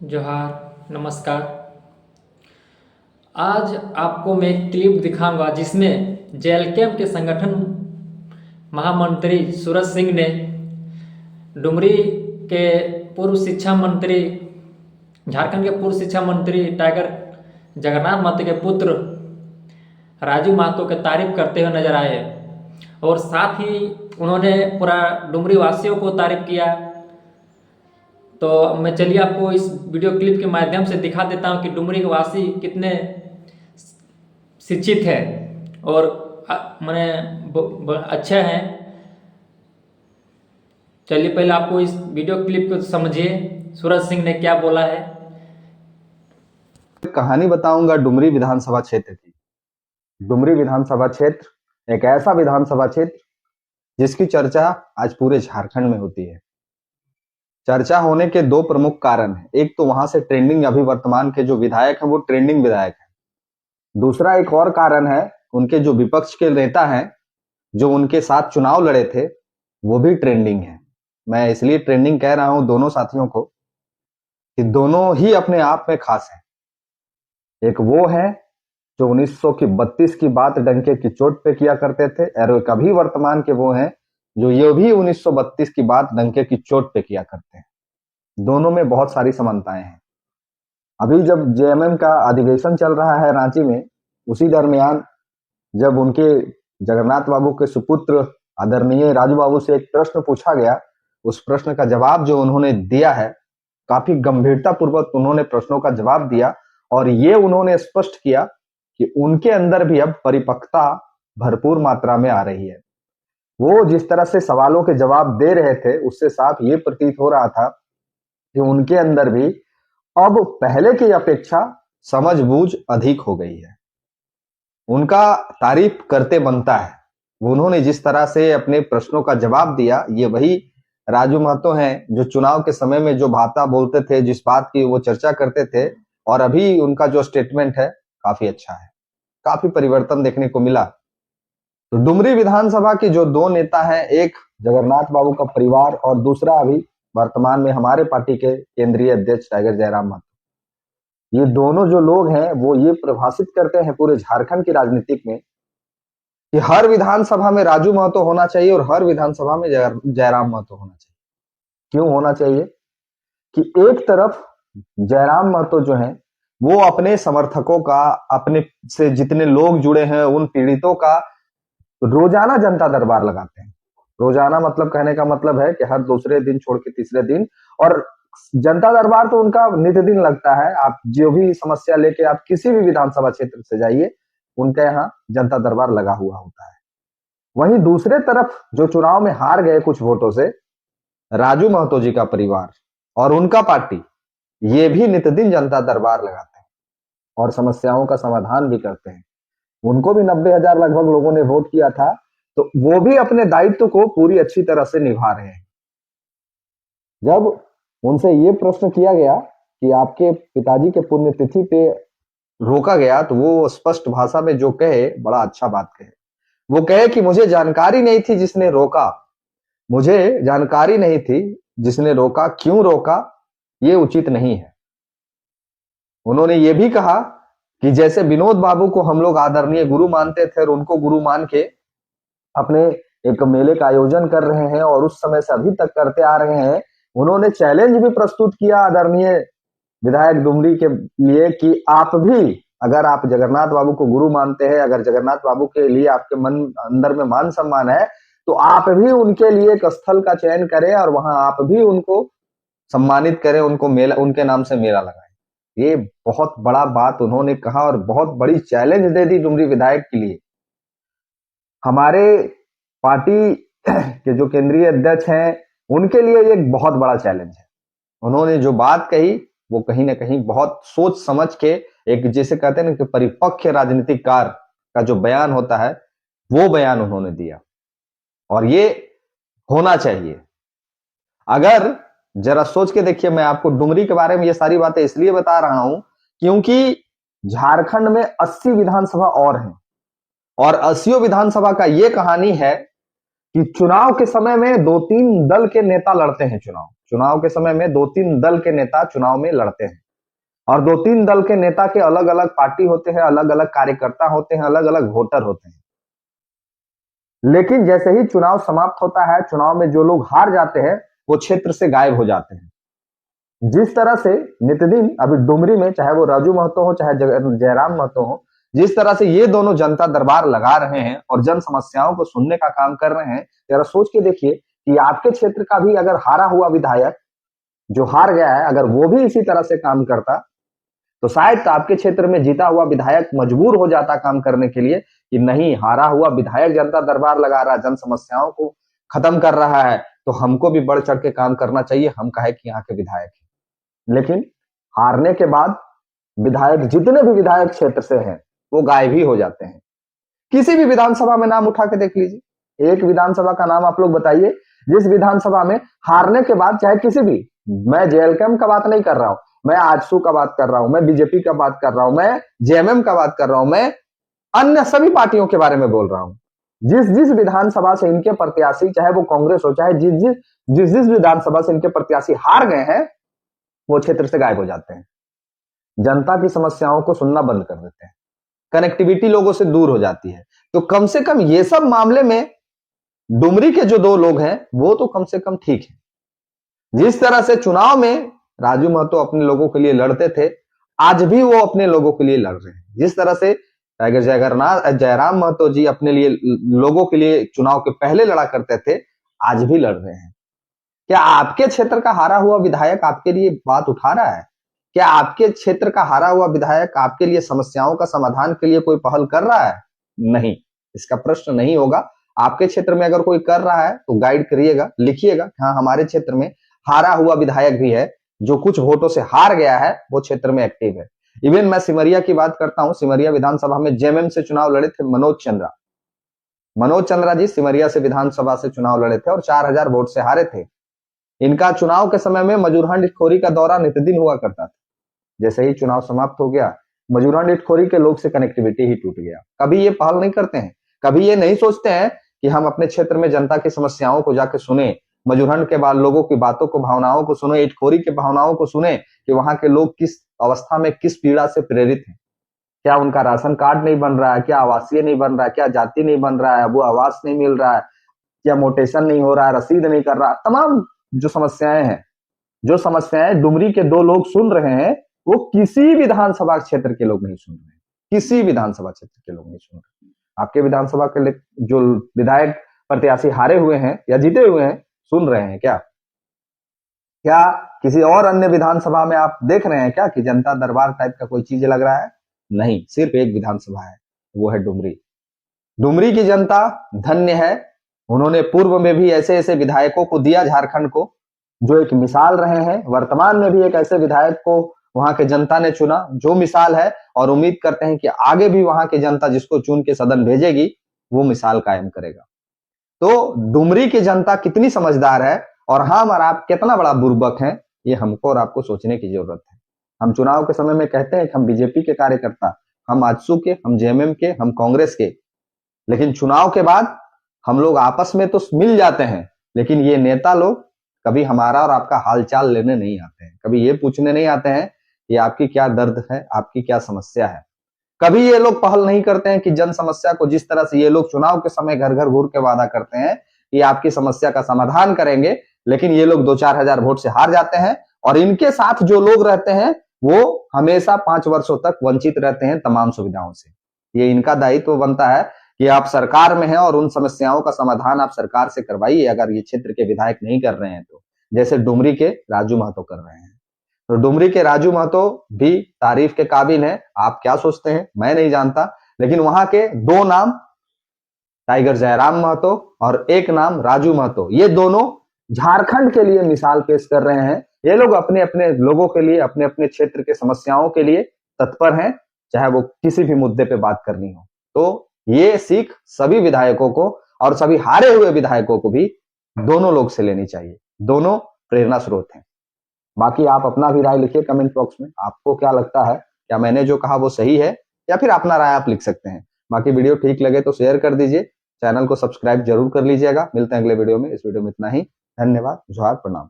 जोहार, नमस्कार। आज आपको मैं एक क्लिप दिखाऊंगा जिसमें जेएलकेएम के संगठन महामंत्री सूरज सिंह ने डुमरी के पूर्व शिक्षा मंत्री, झारखंड के पूर्व शिक्षा मंत्री टाइगर जगन्नाथ महतो के पुत्र राजू महतो की तारीफ करते हुए नजर आए और साथ ही उन्होंने पूरा डुमरी वासियों को तारीफ किया। तो मैं चलिए आपको इस वीडियो क्लिप के माध्यम से दिखा देता हूं कि डुमरी के वासी कितने शिक्षित हैं और माने अच्छे हैं। चलिए पहले आपको इस वीडियो क्लिप को समझिए, सूरज सिंह ने क्या बोला है। कहानी बताऊंगा डुमरी विधानसभा क्षेत्र की। डुमरी विधानसभा क्षेत्र एक ऐसा विधानसभा क्षेत्र जिसकी चर्चा आज पूरे झारखंड में होती है। चर्चा होने के दो प्रमुख कारण हैं। एक तो वहां से ट्रेंडिंग अभी वर्तमान के जो विधायक हैं वो ट्रेंडिंग विधायक हैं। दूसरा एक और कारण है, उनके जो विपक्ष के नेता हैं जो उनके साथ चुनाव लड़े थे वो भी ट्रेंडिंग है। मैं इसलिए ट्रेंडिंग कह रहा हूं दोनों साथियों को कि दोनों ही अपने आप में खास हैं। एक वो है जो 1932 की बात डंके की चोट पे किया करते थे और एक अभी वर्तमान के वो हैं जो ये भी 1932 की बात डंके की चोट पे किया करते हैं। दोनों में बहुत सारी समानताएं हैं। अभी जब जेएमएम का अधिवेशन चल रहा है रांची में, उसी दरमियान जब उनके जगन्नाथ बाबू के सुपुत्र आदरणीय राजू बाबू से एक प्रश्न पूछा गया, उस प्रश्न का जवाब जो उन्होंने दिया है, काफी गंभीरता पूर्वक उन्होंने प्रश्नों का जवाब दिया और ये उन्होंने स्पष्ट किया कि उनके अंदर भी अब परिपक्वता भरपूर मात्रा में आ रही है। वो जिस तरह से सवालों के जवाब दे रहे थे उससे साफ ये प्रतीत हो रहा था कि उनके अंदर भी अब पहले की अपेक्षा समझबूझ अधिक हो गई है। उनका तारीफ करते बनता है। उन्होंने जिस तरह से अपने प्रश्नों का जवाब दिया, ये वही राजू महतो हैं जो चुनाव के समय में जो भाषा बोलते थे, जिस बात की वो चर्चा करते थे, और अभी उनका जो स्टेटमेंट है काफी अच्छा है। काफी परिवर्तन देखने को मिला। तो डुमरी विधानसभा के जो दो नेता हैं, एक जगन्नाथ बाबू का परिवार और दूसरा अभी वर्तमान में हमारे पार्टी के केंद्रीय अध्यक्ष टाइगर जयराम महतो, ये दोनों जो लोग हैं वो ये प्रभाषित करते हैं पूरे झारखंड की राजनीतिक में कि हर विधानसभा में राजू महतो होना चाहिए और हर विधानसभा में जयराम महतो होना चाहिए। क्यों होना चाहिए कि एक तरफ जयराम महतो जो हैं वो अपने समर्थकों का, अपने से जितने लोग जुड़े हैं उन पीड़ितों का रोजाना जनता दरबार लगाते हैं। रोजाना मतलब कहने का मतलब है कि हर दूसरे दिन छोड़ के तीसरे दिन, और जनता दरबार तो उनका नित्य दिन लगता है। आप जो भी समस्या लेके आप किसी भी विधानसभा क्षेत्र से जाइए, उनके यहाँ जनता दरबार लगा हुआ होता है। वहीं दूसरे तरफ जो चुनाव में हार गए कुछ वोटों से, राजू महतो जी का परिवार और उनका पार्टी, ये भी नित्य दिन जनता दरबार लगाते हैं और समस्याओं का समाधान भी करते हैं। उनको भी 90,000 लगभग लोगों ने वोट किया था, तो वो भी अपने दायित्व को पूरी अच्छी तरह से निभा रहे हैं। जब उनसे ये प्रश्न किया गया कि आपके पिताजी के पुण्यतिथि पे रोका गया, तो वो स्पष्ट भाषा में जो कहे, बड़ा अच्छा बात कहे। वो कहे कि मुझे जानकारी नहीं थी जिसने रोका, मुझे जानकारी नहीं थी जिसने रोका, क्यों रोका ये उचित नहीं है। उन्होंने ये भी कहा कि जैसे विनोद बाबू को हम लोग आदरणीय गुरु मानते थे और उनको गुरु मान के अपने एक मेले का आयोजन कर रहे हैं और उस समय से अभी तक करते आ रहे हैं, उन्होंने चैलेंज भी प्रस्तुत किया आदरणीय विधायक डुमरी के लिए कि आप भी, अगर आप जगन्नाथ बाबू को गुरु मानते हैं, अगर जगन्नाथ बाबू के लिए आपके मन अंदर में मान सम्मान है, तो आप भी उनके लिए एक स्थल का चयन करें और वहां आप भी उनको सम्मानित करें, उनको मेला, उनके नाम से मेला लगाएं। ये बहुत बड़ा बात उन्होंने कहा और बहुत बड़ी चैलेंज दे दी डुमरी विधायक के लिए। हमारे पार्टी के जो केंद्रीय अध्यक्ष हैं उनके लिए ये बहुत बड़ा चैलेंज है। उन्होंने जो बात कही वो कहीं ना कहीं बहुत सोच समझ के, एक जैसे कहते हैं ना कि परिपक्व राजनीतिकार का जो बयान होता है, वो बयान उन्होंने दिया और ये होना चाहिए। अगर जरा सोच के देखिए, मैं आपको डुमरी के बारे में ये सारी बातें इसलिए बता रहा हूं क्योंकि झारखंड में 80 विधानसभा और हैं और 80 विधानसभा का ये कहानी है कि चुनाव के समय में 2-3 दल के नेता लड़ते हैं चुनाव के समय में 2-3 दल के नेता चुनाव में लड़ते हैं और 2-3 दल के नेता के अलग अलग पार्टी होते हैं, अलग अलग कार्यकर्ता होते हैं, अलग अलग वोटर होते हैं। लेकिन जैसे ही चुनाव समाप्त होता है, चुनाव में जो लोग हार जाते हैं वो क्षेत्र से गायब हो जाते हैं। जिस तरह से नित्यदिन अभी डुमरी में, चाहे वो राजू महतो हो चाहे जयराम महतो हो, जिस तरह से ये दोनों जनता दरबार लगा रहे हैं और जन समस्याओं को सुनने का काम कर रहे हैं, जरा सोच के देखिए कि आपके क्षेत्र का भी अगर हारा हुआ विधायक जो हार गया है, अगर वो भी इसी तरह से काम करता तो शायद आपके क्षेत्र में जीता हुआ विधायक मजबूर हो जाता काम करने के लिए कि नहीं, हारा हुआ विधायक जनता दरबार लगा रहा है, जन समस्याओं को खत्म कर रहा है, तो हमको भी बढ़ चढ़ के काम करना चाहिए, हम कहे कि यहाँ के विधायक हैं। लेकिन हारने के बाद विधायक, जितने भी विधायक क्षेत्र से हैं, वो गायब ही हो जाते हैं। किसी भी विधानसभा में नाम उठा के देख लीजिए, एक विधानसभा का नाम आप लोग बताइए जिस विधानसभा में हारने के बाद, चाहे किसी भी, मैं जेएलकेएम का बात नहीं कर रहा हूं, मैं आजसू का बात कर रहा हूं, मैं बीजेपी का बात कर रहा हूं, मैं जेएमएम का बात कर रहा हूं, मैं अन्य सभी पार्टियों के बारे में बोल रहा हूं। जिस जिस विधानसभा से इनके प्रत्याशी, चाहे वो कांग्रेस हो, चाहे जिस जिस विधानसभा से इनके प्रत्याशी हार गए हैं, वो क्षेत्र से गायब हो जाते हैं, जनता की समस्याओं को सुनना बंद कर देते हैं, कनेक्टिविटी लोगों से दूर हो जाती है। तो कम से कम ये सब मामले में डुमरी के जो 2 लोग हैं वो तो कम से कम ठीक है। जिस तरह से चुनाव में राजू महतो अपने लोगों के लिए लड़ते थे, आज भी वो अपने लोगों के लिए लड़ रहे हैं। जिस तरह से टाइगर जयराम महतो जी अपने लिए, लोगों के लिए चुनाव के पहले लड़ा करते थे, आज भी लड़ रहे हैं। क्या आपके क्षेत्र का हारा हुआ विधायक आपके लिए बात उठा रहा है? क्या आपके क्षेत्र का हारा हुआ विधायक आपके लिए समस्याओं का समाधान के लिए कोई पहल कर रहा है? नहीं, इसका प्रश्न नहीं होगा। आपके क्षेत्र में अगर कोई कर रहा है तो गाइड करिएगा, लिखिएगा, हाँ हमारे क्षेत्र में हारा हुआ विधायक भी है, जो कुछ वोटों से हार गया है, वो क्षेत्र में एक्टिव है। इवन मैं सिमरिया की बात करता हूं, सिमरिया विधानसभा में जेएमएम से चुनाव लड़े थे मनोज चंद्रा जी सिमरिया से विधानसभा से चुनाव लड़े थे और 4000 वोट से हारे थे। इनका चुनाव के समय में मजूरहंड इटखोरी का दौरा नित्यदिन हुआ करता था। जैसे ही चुनाव समाप्त हो गया, मजूरहंड इटखोरी के लोग से कनेक्टिविटी ही टूट गया। कभी ये पहल नहीं करते हैं, कभी ये नहीं सोचते हैं कि हम अपने क्षेत्र में जनता की समस्याओं को जाके सुने, मजूरहंड के बाद लोगों की बातों को, भावनाओं को सुने, इटखोरी के भावनाओं को सुने कि वहां के लोग किस अवस्था में, किस पीड़ा से प्रेरित हैं। क्या उनका राशन कार्ड नहीं बन रहा है? क्या आवासीय नहीं बन रहा है? क्या जाति नहीं बन रहा है? वो आवास नहीं मिल रहा है? क्या मोटेशन नहीं हो रहा है? रसीद नहीं कर रहा? तमाम जो समस्याएं हैं, जो समस्याएं डुमरी के 2 लोग सुन रहे हैं, वो किसी विधानसभा क्षेत्र के लोग नहीं सुन रहे हैं, किसी विधानसभा क्षेत्र के लोग नहीं सुन रहे। आपके विधानसभा के जो विधायक प्रत्याशी हारे हुए हैं या जीते हुए हैं, सुन रहे हैं क्या? क्या किसी और अन्य विधानसभा में आप देख रहे हैं क्या कि जनता दरबार टाइप का कोई चीज लग रहा है? नहीं, सिर्फ एक विधानसभा है, वो है डुमरी। डुमरी की जनता धन्य है, उन्होंने पूर्व में भी ऐसे ऐसे विधायकों को दिया झारखंड को, जो एक मिसाल रहे हैं। वर्तमान में भी एक ऐसे विधायक को वहां के जनता ने चुना जो मिसाल है, और उम्मीद करते हैं कि आगे भी वहां की जनता जिसको चुन के सदन भेजेगी, वो मिसाल कायम करेगा। तो डुमरी की जनता कितनी समझदार है और हम और आप कितना बड़ा बुर्बक हैं, ये हमको और आपको सोचने की जरूरत है। हम चुनाव के समय में कहते हैं कि हम बीजेपी के कार्यकर्ता, हम आजसू के, हम जेएमएम के, हम कांग्रेस के, लेकिन चुनाव के बाद हम लोग आपस में तो मिल जाते हैं, लेकिन ये नेता लोग कभी हमारा और आपका हालचाल लेने नहीं आते हैं, कभी ये पूछने नहीं आते हैं कि आपकी क्या दर्द है, आपकी क्या समस्या है। कभी ये लोग पहल नहीं करते हैं कि जन समस्या को, जिस तरह से ये लोग चुनाव के समय घर घर घूर के वादा करते हैं कि आपकी समस्या का समाधान करेंगे, लेकिन ये लोग 2-4 हजार वोट से हार जाते हैं, और इनके साथ जो लोग रहते हैं वो हमेशा 5 वर्षों तक वंचित रहते हैं तमाम सुविधाओं से। ये इनका दायित्व बनता है कि आप सरकार में हैं और उन समस्याओं का समाधान आप सरकार से करवाइए, अगर ये क्षेत्र के विधायक नहीं कर रहे हैं तो, जैसे डुमरी के राजू महतो कर रहे हैं। तो डुमरी के राजू महतो भी तारीफ के काबिल हैं। आप क्या सोचते हैं मैं नहीं जानता, लेकिन वहां के 2 नाम, टाइगर जयराम महतो और एक नाम राजू महतो, ये दोनों झारखंड के लिए मिसाल पेश कर रहे हैं। ये लोग अपने अपने लोगों के लिए, अपने अपने क्षेत्र के समस्याओं के लिए तत्पर हैं, चाहे वो किसी भी मुद्दे पे बात करनी हो। तो ये सीख सभी विधायकों को और सभी हारे हुए विधायकों को भी दोनों लोग से लेनी चाहिए। दोनों प्रेरणा स्रोत हैं। बाकी आप अपना भी राय लिखिए कमेंट बॉक्स में, आपको क्या लगता है, क्या मैंने जो कहा वो सही है, या फिर अपना राय आप लिख सकते हैं। बाकी वीडियो ठीक लगे तो शेयर कर दीजिए, चैनल को सब्सक्राइब जरूर कर लीजिएगा। मिलते हैं अगले वीडियो में। इस वीडियो में इतना ही। धन्यवाद, जोहार, प्रणाम।